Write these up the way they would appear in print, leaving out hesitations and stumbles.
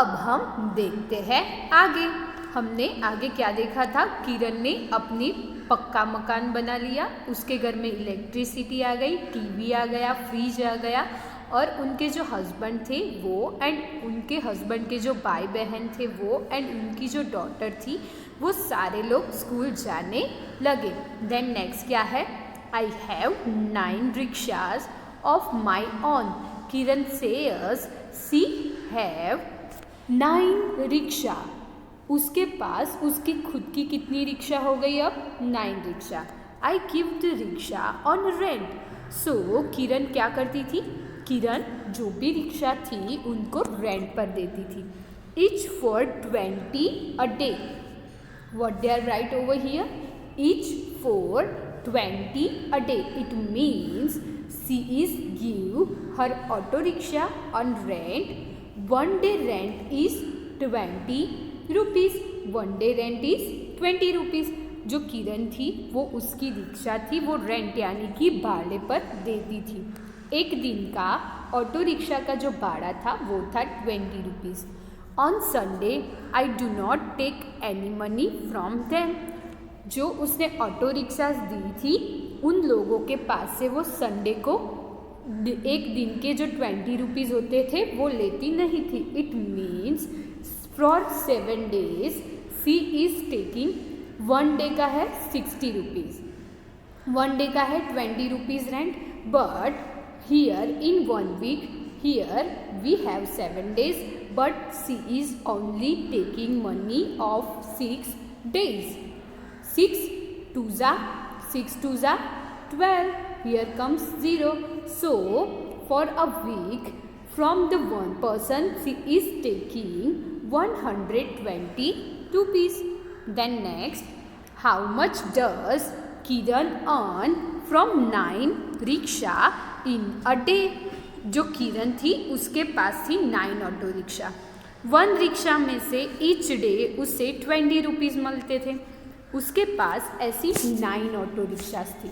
अब हम देखते हैं आगे। हमने आगे क्या देखा था, किरण ने अपनी पक्का मकान बना लिया, उसके घर में इलेक्ट्रिसिटी आ गई, टीवी आ गया, फ्रिज आ गया, और उनके जो हस्बैंड थे वो एंड उनके हस्बैंड के जो भाई बहन थे वो एंड उनकी जो डॉटर थी वो सारे लोग स्कूल जाने लगे। देन नेक्स्ट क्या है, I have 9 rickshaws of my own. Kiran सेयर्स सी हैव 9 रिक्शा। उसके पास उसकी खुद की कितनी रिक्शा हो गई अब, 9 rickshaw. I give the rickshaw on rent. So Kiran क्या करती थी, किरण जो भी रिक्शा थी उनको रेंट पर देती थी। Each for 20 a day. What they are right over here, each for 20 a day. It means she is give her auto rickshaw on rent. 1 day rent is 20 rupees. 1 day rent is 20 rupees. जो किरण थी वो उसकी rickshaw थी, वो rent यानी कि भाड़े पर देती थी। एक दिन का ऑटो रिक्शा का जो भाड़ा था वो था 20 rupees. On Sunday I do not take any money from them. जो उसने ऑटो रिक्शा दी थी उन लोगों के पास से वो संडे को एक दिन के जो 20 रुपीज़ होते थे वो लेती नहीं थी। It means for 7 days she is taking, 1 day का है 60 रुपीज़, 1 day का है 20 rupees rent, but here in 1 week here we have 7 days but she is only taking money of 6 days. 6 2s are 12. Here comes 0. So for a week from the one person she is taking 120 rupees. Then next, how much does Kiran earn from 9 rickshaw in a day? जो किरण थी उसके पास थी 9 auto rickshaw. 1 rickshaw में से each day उसे 20 rupees मिलते थे। उसके पास ऐसी 9 ऑटो रिक्शास थी।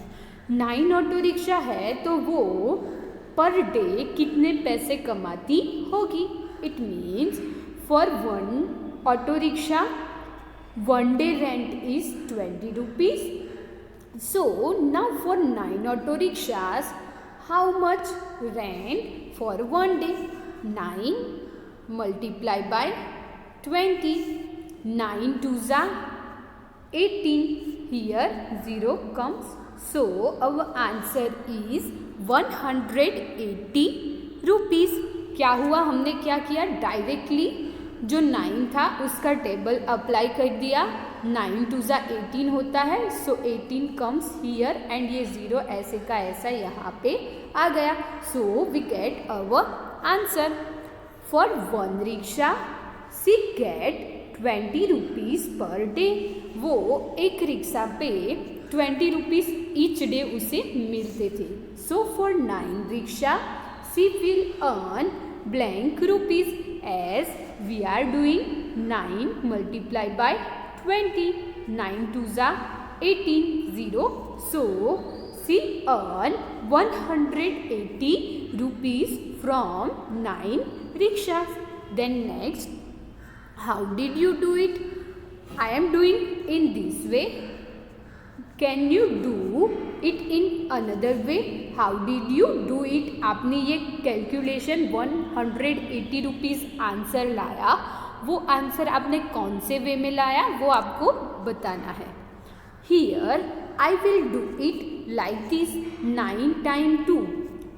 9 ऑटो रिक्शा है तो वो पर डे कितने पैसे कमाती होगी। It means for 1 auto rickshaw 1 day rent is 20 rupees. So now for 9 auto rickshaws, how much rent for 1 day? 9 multiplied by 20. 9 2s are 18. Here 0 comes. So our answer is 180 rupees. क्या हुआ, हमने क्या किया, directly जो 9 था उसका table apply कर दिया। 9 2s are 18 होता है, सो 18 कम्स हियर एंड ये 0 ऐसे का ऐसा यहाँ पे आ गया। So we get our answer. For 1 rickshaw she get 20 rupees per day. वो एक रिक्शा पे 20 रुपीज़ ईच डे उसे मिलते थे। So for 9 rickshaw she will earn blank rupees, as we are doing 9 multiplied by 20. 9 2s are 18, 0. So she earn 180 rupees from 9 rickshaws. Then next, how did you do it? I am doing in this way. Can you do it in another way? How did you do it? आपने ये calculation 180 rupees answer लाया, वो answer आपने कौन से वे में लाया वो आपको बताना है। Here I will do it like this, 9 times 2,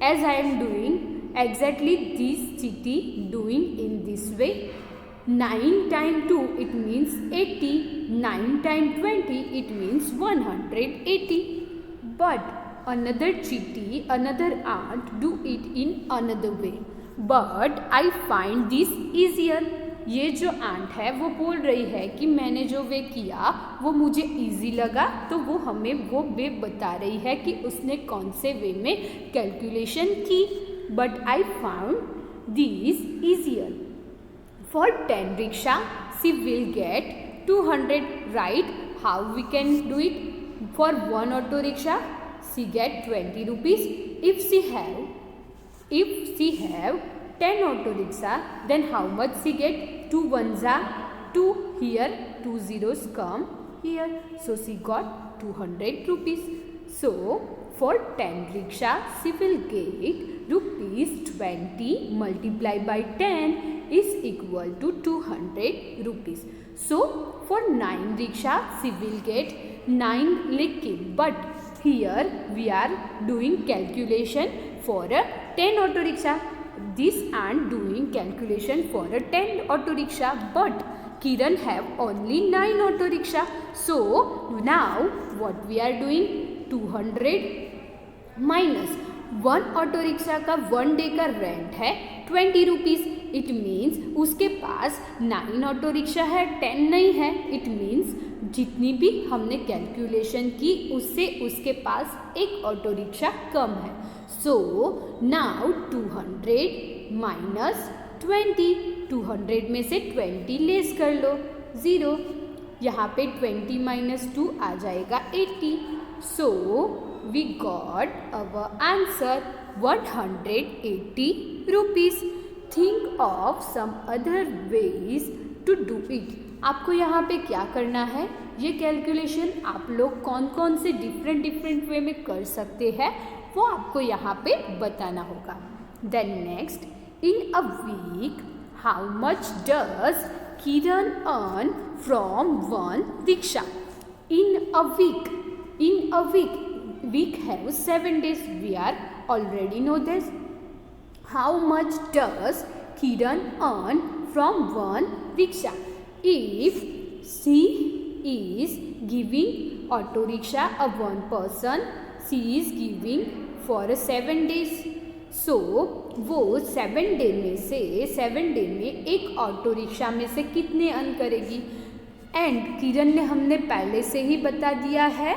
as I am doing exactly this Chiti doing in this way. 9 times 2 it means 80, 9 times 20 it means 180. But another Chiti, another aunt do it in another way, but I find this easier. ये जो aunt है वो बोल रही है कि मैंने जो वे किया वो मुझे इजी लगा, तो वो हमें वो वे बता रही है कि उसने कौन से वे में कैलकुलेशन की। But I found this easier. For 10 rickshaw, she will get 200, right? How we can do it? For 1 auto rickshaw, she get 20 rupees. If she have 10 auto rickshaw, then how much she get? 2 ones are 2, here 2 zeros come here, so she got 200 rupees. So for 10 rickshaw she will get rupees 20 multiplied by 10 is equal to 200 rupees. So for 9 rickshaw she will get 9 lekin, but here we are doing calculation for a 10 auto rickshaw. This and doing calculation for a 10 auto rickshaw, but Kiran have only 9 auto rickshaw. So now what we are doing? 200 minus 1 auto rickshaw का 1 day का rent है 20 rupees. It means उसके पास 9 auto rickshaw है, 10 नहीं है. It means जितनी भी हमने कैलकुलेशन की उससे उसके पास एक ऑटो रिक्शा कम है. सो नाउ 200 माइनस 20, 200 में से 20 लेस कर लो 0. यहाँ पे 20 माइनस 2 आ जाएगा 80. सो we got our answer 180 rupees. Think of some other ways to do it. आपको यहाँ पे क्या करना है? ये कैलकुलेशन आप लोग कौन कौन से डिफरेंट वे में कर सकते हैं वो आपको यहाँ पे बताना होगा. Then next, in a week, how much does Kiran earn from one rickshaw? In a week, week have 7 days. We are already know this. How much does Kiran earn from one rickshaw? If she is giving auto rickshaw a one person, she is giving for a 7 days. So वो 7 day में से 7 day में एक auto rickshaw में से कितने earn करेगी? And किरण ने हमने पहले से ही बता दिया है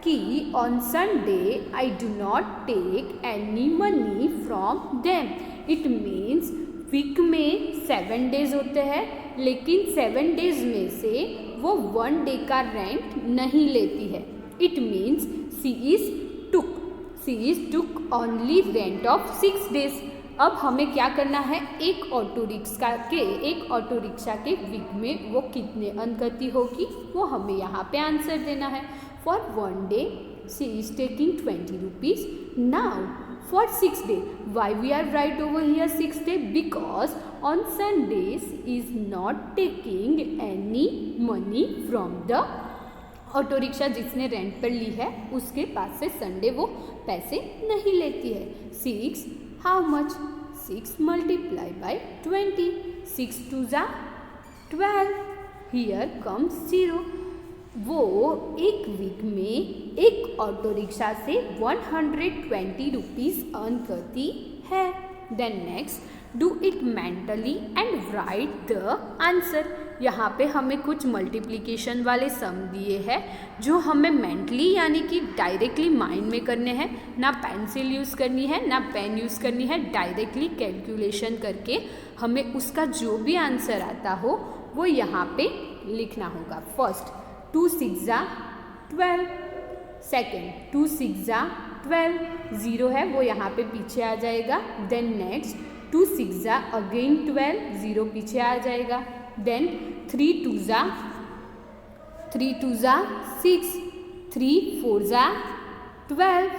कि on Sunday I do not take any money from them. It means week में 7 डेज होते हैं, लेकिन 7 डेज में से वो 1 डे का रेंट नहीं लेती है. It means she is took only rent of 6 days. अब हमें क्या करना है? एक ऑटो रिक्शा के वीक में वो कितने अर्न करती होगी वो हमें यहाँ पे आंसर देना है. For 1 day, she is taking 20 rupees. Now, for 6 days, why we are right over here 6 days? Because on Sundays is not taking any money from the auto rickshaw जिसने रेंट पर ली है उसके पास से संडे वो पैसे नहीं लेती है. 6 how much? 6 multiplied by 20. 6 2s are 12. Here comes 0. वो एक वीक में एक ऑटो रिक्शा से 120 रुपीज़ अर्न करती है. Then next, do it mentally and write the answer. यहाँ पे हमें कुछ मल्टीप्लिकेशन वाले सम दिए हैं जो हमें मेंटली यानी कि डायरेक्टली माइंड में करने हैं. ना पेंसिल यूज़ करनी है ना पेन यूज़ करनी है. डायरेक्टली कैलकुलेशन करके हमें उसका जो भी आंसर आता हो वो यहाँ पे लिखना होगा. फर्स्ट 2 6 12. सेकेंड 2 6 12. 0 है वो यहाँ पे पीछे आ जाएगा. Then next 2 6 again 12. 0 पीछे आ जाएगा. देन 3 2 6. 3 4 12.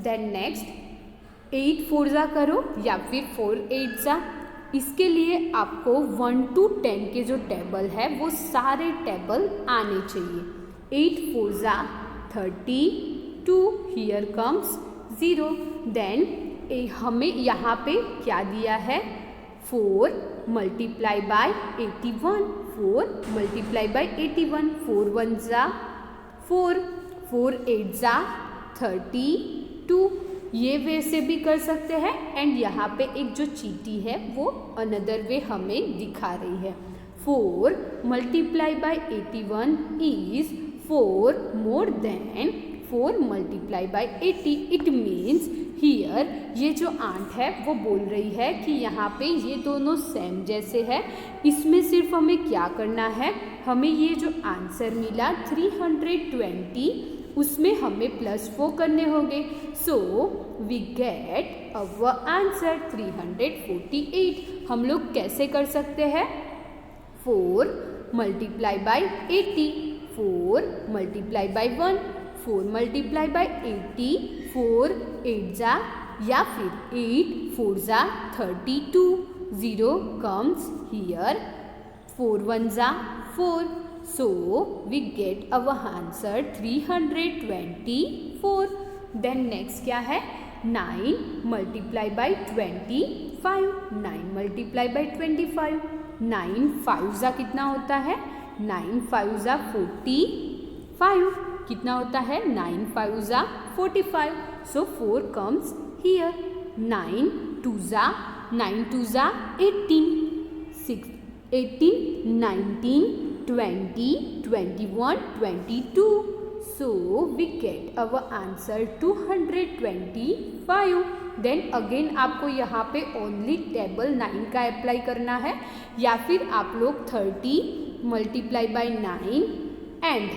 देन नेक्स्ट 8 4 करो या फिर 4 8. इसके लिए आपको 1 to 10 के जो टेबल है वो सारे टेबल आने चाहिए. 8 4 32. Here comes 0. देन हमें यहाँ पे क्या दिया है? 4 मल्टीप्लाई बाय 81. 4 multiply by 81. 4 1 4. 4 8 32. ये वे से भी कर सकते हैं. एंड यहाँ पे एक जो चीटी है वो अनदर वे हमें दिखा रही है. 4 multiply by 81 is 4 more than 4 multiply by 80. It means here ये जो आंट है वो बोल रही है कि यहाँ पे ये दोनों सेम जैसे है. इसमें सिर्फ हमें क्या करना है? हमें ये जो आंसर मिला 320 उसमें हमें +4 करने होंगे। So we get our answer 348। हम लोग कैसे कर सकते हैं? 4 multiply by 80, 4 multiply by 1, 4 multiply by 80, 4 8 जा या फिर 8 4 जा 32, 0 comes here, 4 1 जा 4, so we get our answer 324. then next क्या है? 9 मल्टीप्लाई बाई 25, 9 मल्टीप्लाई बाई 25, 9 5 जा कितना होता है? 9 5 जा 45, कितना होता है? 9 5 जा 45, so 4 comes here, 9 2 जा 18, 6 18 19 20 21 22, so we get our answer 225. Then again आपको यहाँ पे ओनली टेबल 9 का अप्लाई करना है, या फिर आप लोग 30 मल्टीप्लाई बाई 9 एंड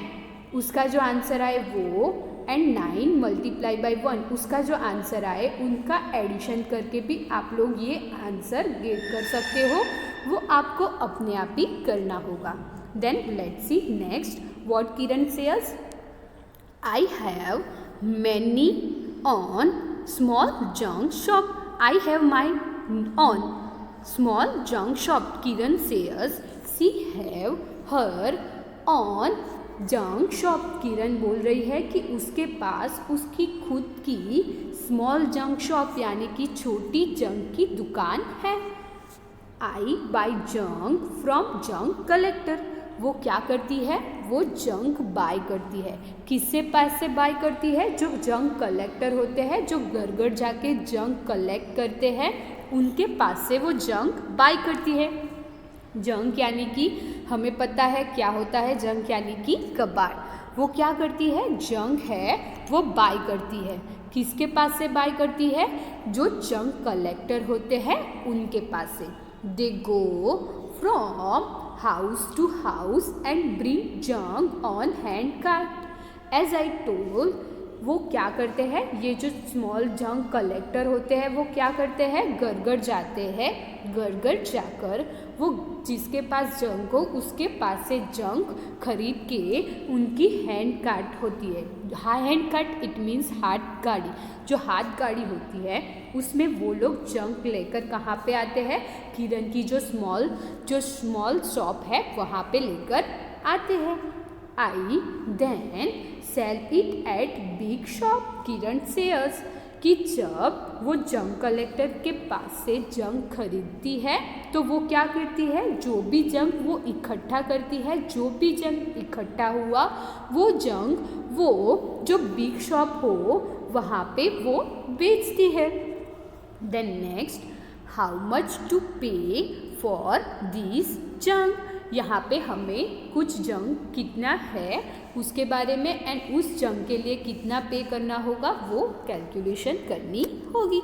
उसका जो आंसर आए वो, एंड 9 मल्टीप्लाई बाई 1 उसका जो आंसर आए उनका एडिशन करके भी आप लोग ये आंसर गेट कर सकते हो। वो आपको अपने आप ही करना होगा। Then let's see next what Kiran सेयर्स। I have many on small junk shop. I have mine on small junk shop. Kiran says she have her on junk shop. किरण बोल रही है कि उसके पास उसकी खुद की स्मॉल जंक शॉप यानी कि छोटी जंक की दुकान है। I buy junk from junk collector. वो क्या करती है? वो जंक बाय करती है। किससे पास से बाय करती है? जो जंक कलेक्टर होते हैं, जो घर घर जाके जंक कलेक्ट करते हैं, उनके पास से वो जंक बाय करती है। जंक यानी कि हमें पता है क्या होता है, जंक यानी कि कबाड़। वो क्या करती है? जंक है वो बाय करती है। किसके पास से बाय करती है? जो जंक कलेक्टर होते हैं उनके पास से। They go from house to house and bring junk on hand cart. As I told, वो क्या करते हैं? ये जो स्मॉल जंक कलेक्टर होते हैं वो क्या करते हैं? घर घर जाते हैं। घर घर जाकर वो जिसके पास जंक हो उसके पास से जंक खरीद के उनकी हैंड कार्ट होती है। हैंड कार्ट इट मीन्स हाथ गाड़ी। जो हाथ गाड़ी होती है उसमें वो लोग जंक लेकर कहाँ पे आते हैं? किरण की जो स्मॉल शॉप है वहाँ पे लेकर आते हैं। I then sell it at big shop. Kiran सेयर्स कि जब वो जंक कलेक्टर के पास से जंक खरीदती है तो वो क्या करती है? जो भी जंक वो इकट्ठा करती है, जो भी जंक इकट्ठा हुआ वो जंक वो जो बिग शॉप हो वहाँ पे वो बेचती है। Then next, how much to pay for this junk. यहाँ पे हमें कुछ जंक कितना है उसके बारे में एंड उस जंक के लिए कितना पे करना होगा वो कैलकुलेशन करनी होगी.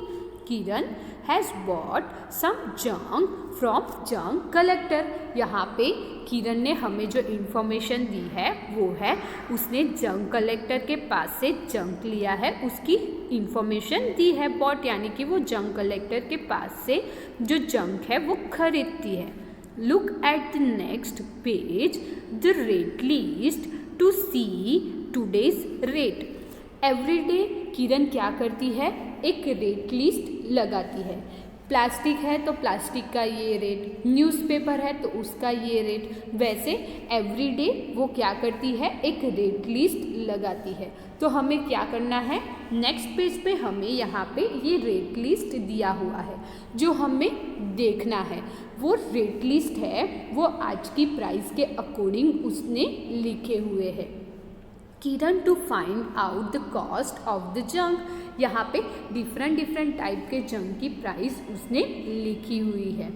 Kiran has bought some junk from junk collector. यहाँ पे किरण ने हमें जो इन्फॉर्मेशन दी है वो है उसने जंक कलेक्टर के पास से जंक लिया है, उसकी इन्फॉर्मेशन दी है. बॉट यानी कि वो जंक कलेक्टर के पास से जो जंक है वो खरीदती है. Look at the next page, the rate list to see today's rate. Every day किरण क्या करती है? एक रेट लिस्ट लगाती है. प्लास्टिक है तो प्लास्टिक का ये रेट, न्यूज़पेपर है तो उसका ये रेट. वैसे एवरी डे वो क्या करती है? एक रेट लिस्ट लगाती है. तो हमें क्या करना है? नेक्स्ट पेज पे हमें यहाँ पे ये रेट लिस्ट दिया हुआ है जो हमें देखना है. वो रेट लिस्ट है वो आज की प्राइस के अकॉर्डिंग उसने लिखे हुए हैं. Kiran to find out the cost of the junk. यहाँ पे डिफरेंट टाइप के जंक की प्राइस उसने लिखी हुई है.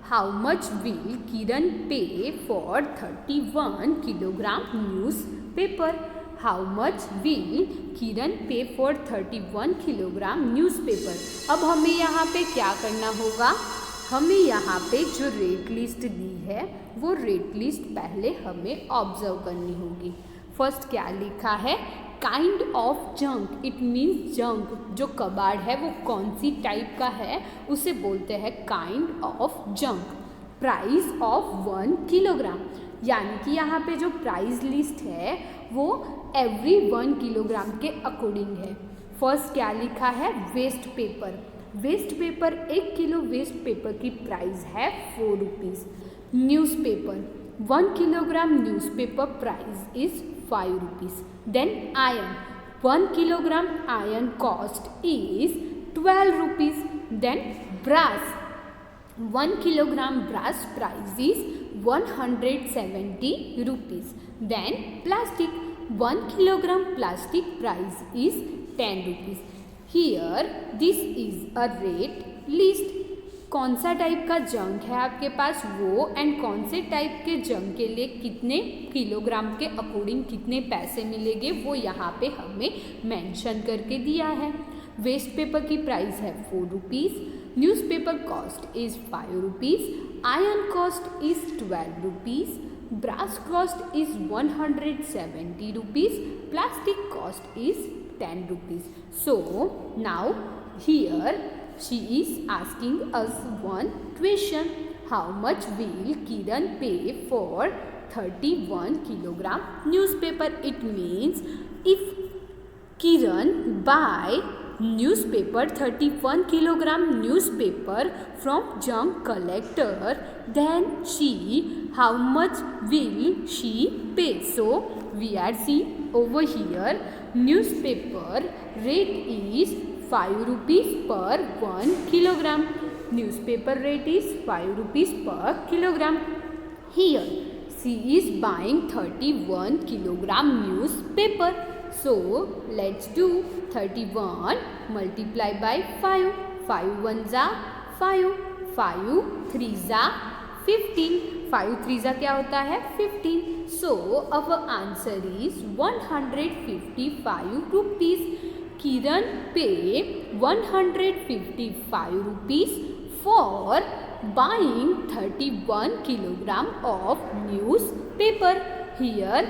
How much will Kiran pay for 31 kilogram newspaper. How much will Kiran pay for 31 kilogram newspaper. अब हमें यहाँ पे क्या करना होगा? हमें यहाँ पे जो रेट लिस्ट दी है वो रेट लिस्ट पहले हमें ऑब्जर्व करनी होगी. फर्स्ट क्या लिखा है? Kind of junk, it means junk, जो कबाड़ है वो कौन सी टाइप का है उसे बोलते हैं kind of junk. Price of 1 kilogram, यानी कि यहाँ पे जो प्राइस लिस्ट है वो एवरी 1 किलोग्राम के अकॉर्डिंग है। फर्स्ट क्या लिखा है, waste paper. Waste paper 1 kilo waste paper की प्राइस है 4 rupees. Newspaper 1 kilogram newspaper price is 5 rupees. Then iron 1 kilogram iron cost is 12 rupees. Then brass 1 kilogram brass price is 170 rupees. Then plastic 1 kilogram plastic price is 10 rupees. Here this is a rate list. कौन सा type का junk है आपके पास वो and कौन से type के junk के लिए कितने किलोग्राम के अकॉर्डिंग कितने पैसे मिलेंगे वो यहाँ पे हमें मेंशन करके दिया है। वेस्ट पेपर की प्राइस है 4 rupees. Newspaper cost is 5 rupees. Iron cost is 12 rupees. Brass cost is 170 rupees. Plastic cost is 10 rupees. So now here she is asking us one question. How much will Kiran pay for 31 kilogram newspaper? It means if Kiran buy newspaper 31 kilogram newspaper from junk collector, then how much will she pay? So we are seeing over here newspaper rate is 5 rupees per 1 kilogram. Newspaper rate is 5 rupees per kilogram. Here she is buying 31 kilogram newspaper. So let's do 31 multiply by 5. 5 ones are 5. 5 3s are 15. 5 3s are क्या होता है 15. So our answer is 155 rupees. Kiran pay 155 rupees for buying 31 kilogram of newspaper. Here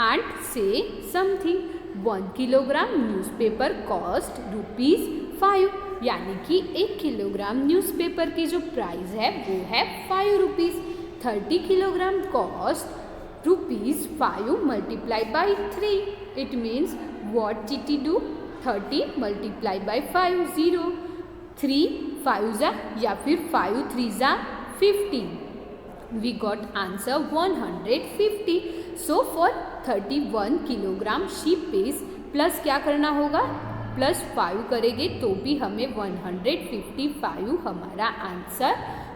and say something. 1 kilogram newspaper cost rupees 5, यानी कि 1 kilogram newspaper की जो price है वो है 5 rupees. 30 kilogram cost rupees 5 multiply by 3. It means what T do 30 multiply by 5 0. 3 5 या फिर 5 3 15. We got answer 150. So for 31 kilogram she pays plus क्या करना होगा प्लस 5 करेंगे तो भी हमें 155 हमारा आंसर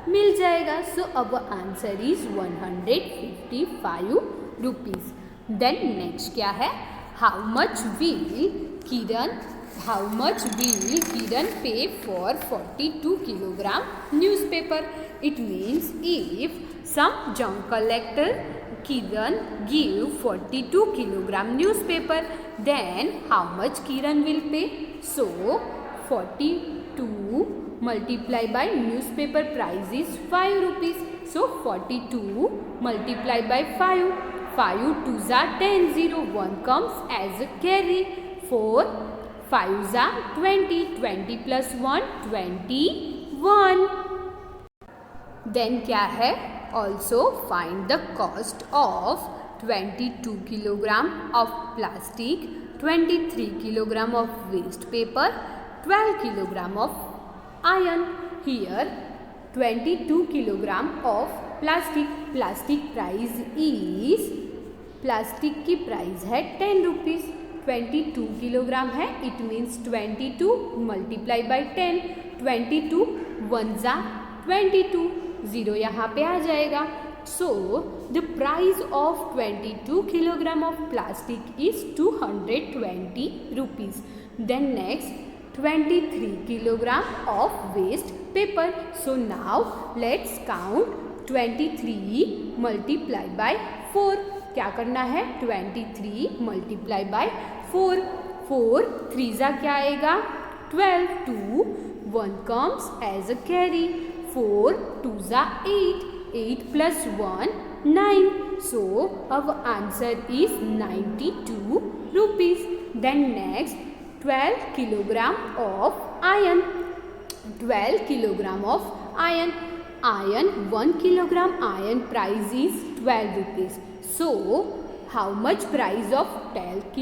मिल जाएगा. सो अब answer is 155 rupees. Then next क्या है, how much will Kiran pay for 42 kilogram newspaper? It means if some junk collector Kiran give 42 kilogram newspaper, then how much Kiran will pay? So 42 multiply by newspaper price is 5 rupees. So 42 multiply by 5. 5 2s are 10. 0 1 comes as a carry. 4 5s are 20. 20 plus 1 21. Then क्या है, also find the cost of 22 kilogram of plastic, 23 kilogram of waste paper, 12 kilogram of iron. Here 22 kilogram of plastic price is, plastic की price है 10 rupees. 22 kilogram है, it means 22 multiply by 10. 22 1s are 22. 0 यहाँ पे आ जाएगा. So the price of 22 kilogram of plastic is 220 rupees. Then next 23 kilogram of waste paper. So now let's count 23 multiply by 4. क्या करना है 23 मल्टीप्लाई बाय 4. 4 3s क्या आएगा 12. 2 1 comes as a carry. 4 2s 8. 8 plus 1 9. So our answer is 92 rupees. Then next 12 kilogram of iron, 12 kilogram of iron. Iron, 1 kilogram iron price is 12 rupees. So, how much price of 12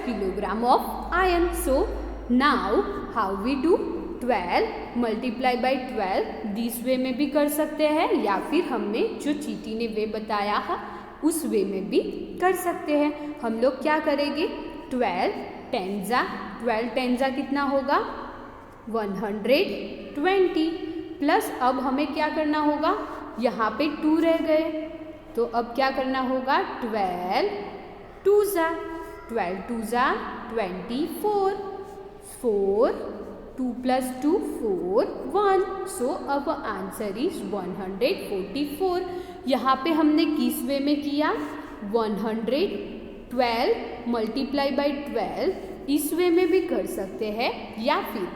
kilogram of iron? So, now how we do 12 multiply by 12? This way में भी कर सकते हैं या फिर हमें जो चीटी ने वे बताया है उस वे में भी कर सकते हैं. हम लोग क्या करेंगे, 12 टेंजा कितना होगा 120 प्लस अब हमें क्या करना होगा, यहाँ पे 2 रह गए तो अब क्या करना होगा 12 2 जा 24 4 2 plus 2 4 1. सो अब आंसर इज 144. यहाँ पे हमने किस वे में किया 112 मल्टीप्लाई बाई 12 इस वे में भी कर सकते हैं या फिर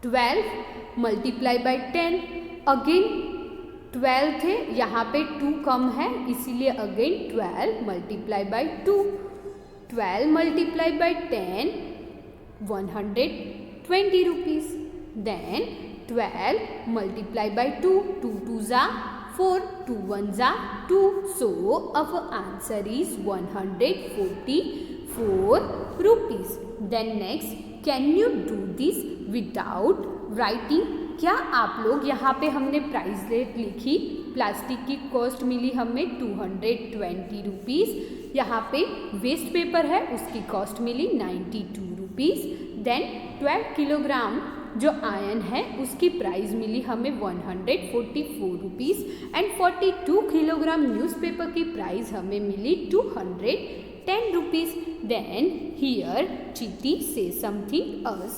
12 मल्टीप्लाई बाई 10 अगेन 12 थे यहाँ पे 2 कम है इसीलिए again 12 multiply by 2 12 multiply by 10 120 rupees. Then 12 multiply by 2 2 2s are 4 2 1s are 2. So our answer is 144 rupees. Then next, can you do this without writing? क्या आप लोग यहाँ पे हमने प्राइस रेट लिखी, प्लास्टिक की कॉस्ट मिली हमें 220 रुपीज़. यहाँ पे वेस्ट पेपर है उसकी कॉस्ट मिली 92 रुपीज़. देन 12 किलोग्राम जो आयरन है उसकी प्राइस मिली हमें 144 रुपीज़ एंड 42 किलोग्राम न्यूज़पेपर की प्राइस हमें मिली 210 रुपीज़. देन हियर चीटी से something else.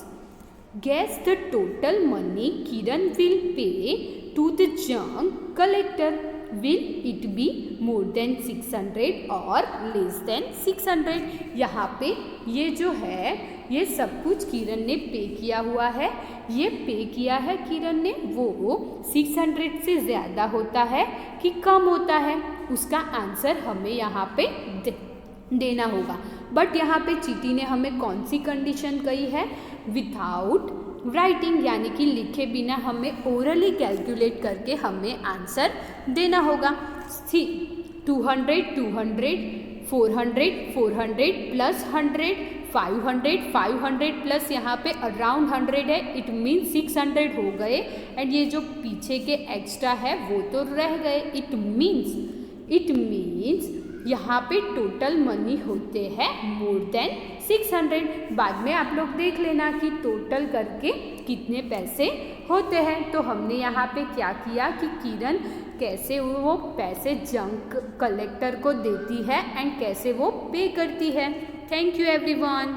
Guess the total money Kiran will pay to the junk collector. Will it be more than 600 or less than 600? यहाँ पे ये जो है ये सब कुछ किरण ने पे किया हुआ है. ये पे किया है किरण ने वो 600 से ज़्यादा होता है कि कम होता है उसका आंसर हमें यहाँ पे देना होगा. बट यहाँ पे चीटी ने हमें कौन सी कंडीशन कही है, विथआउट राइटिंग यानी कि लिखे बिना हमें ओरली कैलकुलेट करके हमें आंसर देना होगा. 200 200 400 400 प्लस 100 500 प्लस यहाँ पे अराउंड 100 है इट मीन्स 600 हो गए एंड ये जो पीछे के एक्स्ट्रा है वो तो रह गए. इट मीन्स यहाँ पे टोटल मनी होते हैं मोर देन 600. बाद में आप लोग देख लेना कि टोटल करके कितने पैसे होते हैं. तो हमने यहाँ पे क्या किया कि किरण कैसे वो पैसे जंक कलेक्टर को देती है एंड कैसे वो पे करती है. Thank you everyone.